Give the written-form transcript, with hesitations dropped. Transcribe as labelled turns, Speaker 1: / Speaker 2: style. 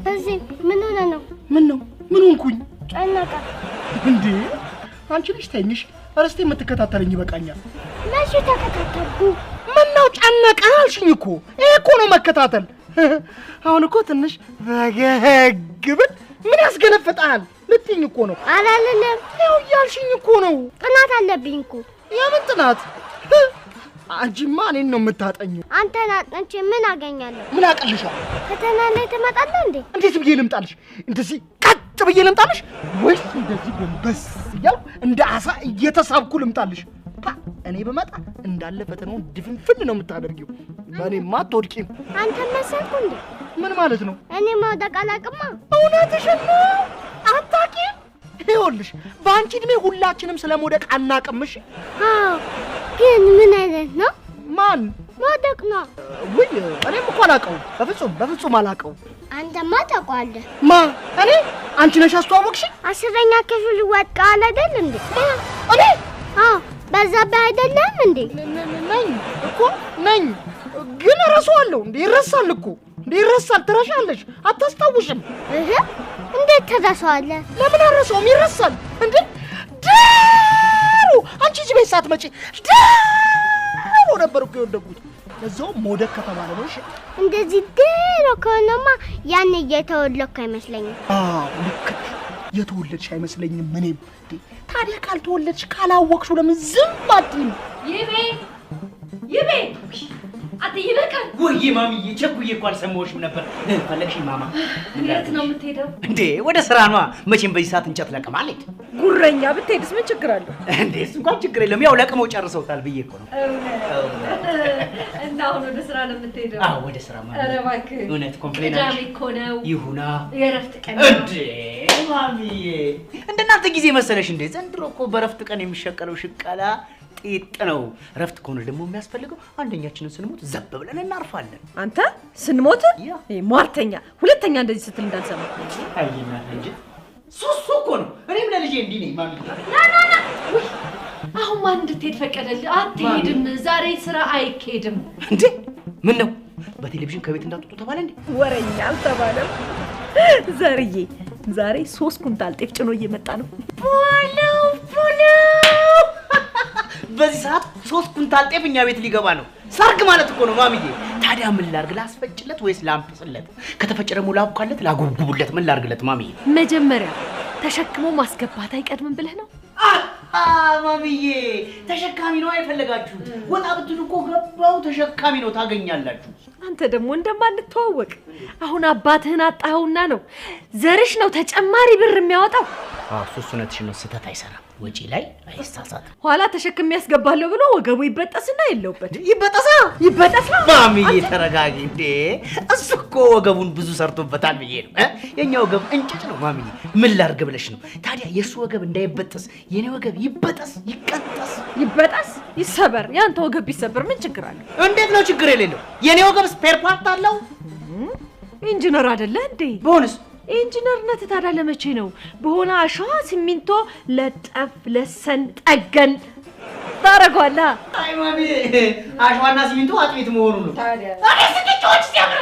Speaker 1: እዚህ ምን ሆነ ነው?
Speaker 2: ምን ሆንኩኝ?
Speaker 1: ጨነቀ
Speaker 2: እንዴ አንቺ ልጅ ተኝሽ አረስቴ የምትከታተለኝ ይበቃኛል።
Speaker 1: ለሽ ተከታተልኩ።
Speaker 2: ምን ነው ጨነቀ አልሽኝ እኮ። ይሄ እኮ ነው መከታተል። አሁን እኮ ትንሽ በገግብል ምን ያስገለፍጣል ልትኝ እኮ ነው።
Speaker 1: አላልለም
Speaker 2: ነው ያልሽኝ እኮ ነው።
Speaker 1: ጥናት አለብኝ እኮ።
Speaker 2: የምን ጥናት? አንቺማ እኔን ነው የምታጠኚው።
Speaker 1: አንተን አጥንቼ ምን አገኛለሁ?
Speaker 2: ምን አቀልሻል?
Speaker 1: ፈተና ላይ ትመጣለህ እንዴ?
Speaker 2: እንዴት ብዬ ልምጣልሽ? እንደዚህ ቀጥ ብዬ ልምጣልሽ ወይስ እንደዚህ ጎንበስ እያልኩ እንደ አሳ እየተሳብኩ ልምጣልሽ? እኔ በመጣ እንዳለ ፈተናውን ድፍንፍን ነው የምታደርጊው። በእኔማ አትወድቂም።
Speaker 1: አንተ መሰልኩ እንዴ?
Speaker 2: ምን ማለት ነው?
Speaker 1: እኔ መውደቅ አላውቅማ።
Speaker 2: እውነትሽን ነው አታውቂም? ይኸውልሽ በአንቺ እድሜ ሁላችንም ስለ መውደቅ አናውቅምሽ።
Speaker 1: አዎ ግን ምን አይነት ነው?
Speaker 2: ማን
Speaker 1: መውደቅ ነው?
Speaker 2: ወይ እኔም እኮ አላውቀውም። በፍጹም አላውቀውም።
Speaker 1: አንተማ ታውቀዋለህ።
Speaker 2: ማ እኔ? አንቺ ነሽ አስተዋወቅሽ?
Speaker 1: 10ኛ ክፍል ወድቀሃል አይደል እንዴ?
Speaker 2: እኔ?
Speaker 1: አዎ በዛብህ አይደለም እንዴ?
Speaker 2: ነኝ እኮ ነኝ። ግን እረሳዋለሁ። እንዴ ይረሳል እኮ። እንዴ ይረሳል። ትረሻለሽ፣ አታስታውሽም።
Speaker 1: እንዴት ትረሳዋለህ?
Speaker 2: ለምን አረሳውም? ይረሳል እንዴ። ድሮ አንቺ እዚህ ቤት ሳትመጪ ድሮ ነበር እኮ የወደኩት። ለዛው መውደቅ ከተባለ ነው። እሺ
Speaker 1: እንደዚህ ድሮ ከሆነማ ያኔ እየተወለድኩ አይመስለኝም።
Speaker 2: ልክ የተወለድሽ አይመስለኝም። እኔም ታዲያ ካልተወለድሽ ካላወቅሽው ለምን ዝም አትይም?
Speaker 3: ይቤ አትይበቃል ወይ ማሚዬ? ቸኩዬ እኮ አልሰማሁሽም ነበር። ፈለግሽኝ ማማ? የት ነው የምትሄደው? እንዴ ወደ ስራ ነዋ። መቼም በዚህ ሰዓት እንጨት ለቅማለች።
Speaker 4: ጉረኛ ብትሄድስ ምን ችግር አለው?
Speaker 3: እንዴ እሱ እንኳን ችግር የለም። ያው ለቅመው ጨርሰውታል ብዬ እኮ ነው።
Speaker 4: እና አሁን ወደ ስራ ነው የምትሄደው?
Speaker 3: አዎ ወደ ስራ ማለት።
Speaker 4: ኧረ እባክህ
Speaker 3: እውነት ኮምፕሌን አለሽ?
Speaker 4: ቅዳሜ እኮ ነው።
Speaker 3: ይሁና
Speaker 4: የእረፍት ቀን።
Speaker 3: እንዴ ማሚዬ እንደናንተ ጊዜ መሰለሽ እንዴ? ዘንድሮ እኮ በእረፍት ቀን የሚሸቀለው ሽቀላ ጤጥ ነው። እረፍት ከሆነ ደግሞ የሚያስፈልገው አንደኛችንን ስንሞት ዘብ ብለን እናርፋለን።
Speaker 4: አንተ ስንሞት ሟርተኛ፣ ሁለተኛ እንደዚህ ስትል እንዳልሰማ።
Speaker 3: አይና እንጂ ሱሱ እኮ ነው። እኔም ለልጄ እንዲህ ነኝ ማሚ።
Speaker 4: ና አሁን ማን እንድትሄድ ፈቀደልህ? አትሄድም። ዛሬ ስራ አይኬድም።
Speaker 3: እንዴ ምን ነው በቴሌቪዥን ከቤት እንዳትወጡ ተባለ እንዴ?
Speaker 4: ወሬኛ አልተባለም። ዘርዬ ዛሬ 3 ኩንታል ጤፍ ጭኖ እየመጣ ነው።
Speaker 3: ቦሎ በዚህ ሰዓት 3 ኩንታል ጤፍ እኛ ቤት ሊገባ ነው። ሰርግ ማለት እኮ ነው ማሚዬ። ታዲያ ምን ላርግ? ላስፈጭለት ወይስ ላምጥለት? ከተፈጨ ደግሞ ላብካለት ላጉብጉብለት? ምን ላርግለት ማሚዬ?
Speaker 4: መጀመሪያ ተሸክሞ ማስገባት አይቀድምም ብለህ ነው?
Speaker 3: ማሚዬ ተሸካሚ ነው አይፈልጋችሁት? ወጣ ብትሉ እኮ ገባው ተሸካሚ ነው ታገኛላችሁ።
Speaker 4: አንተ ደግሞ እንደማንተዋወቅ አሁን አባትህን አጣኸውና ነው ዘርሽ ነው ተጨማሪ ብር የሚያወጣው።
Speaker 3: ሱሱነትሽ ነው። ስህተት አይሰራም፣ ወጪ ላይ አይሳሳትም።
Speaker 4: ኋላ ተሸክም ያስገባለሁ ብሎ ወገቡ ይበጠስና የለውበት
Speaker 3: ይበጠሳ። ማሚዬ ተረጋጊ እንዴ። እሱ እኮ ወገቡን ብዙ ሰርቶበታል ብዬ ነው። የኛ ወገብ እንጭጭ ነው ማሚዬ። ምን ላርግ ብለሽ ነው? ታዲያ የሱ ወገብ እንዳይበጠስ የኔ ወገብ ይበጠስ፣ ይቀጠስ።
Speaker 4: ይበጠስ ይሰበር። ያንተ ወገብ ቢሰበር ምን ችግር አለው?
Speaker 3: እንዴት ነው ችግር የሌለው? የኔ ወገብ ስፔር ፓርት አለው።
Speaker 4: ኢንጂነር አይደለ እንዴ?
Speaker 3: በሆነስ
Speaker 4: ኢንጂነርነት ታዲያ ለመቼ ነው? በሆነ አሸዋ ሲሚንቶ ለጠፍ ለሰን ጠገን ታረጋላ።
Speaker 3: አይ ማሚ አሸዋና ሲሚንቶ አጥሚት መሆኑ ነው። ታዲያ አሬ ስንቶች ሲያምር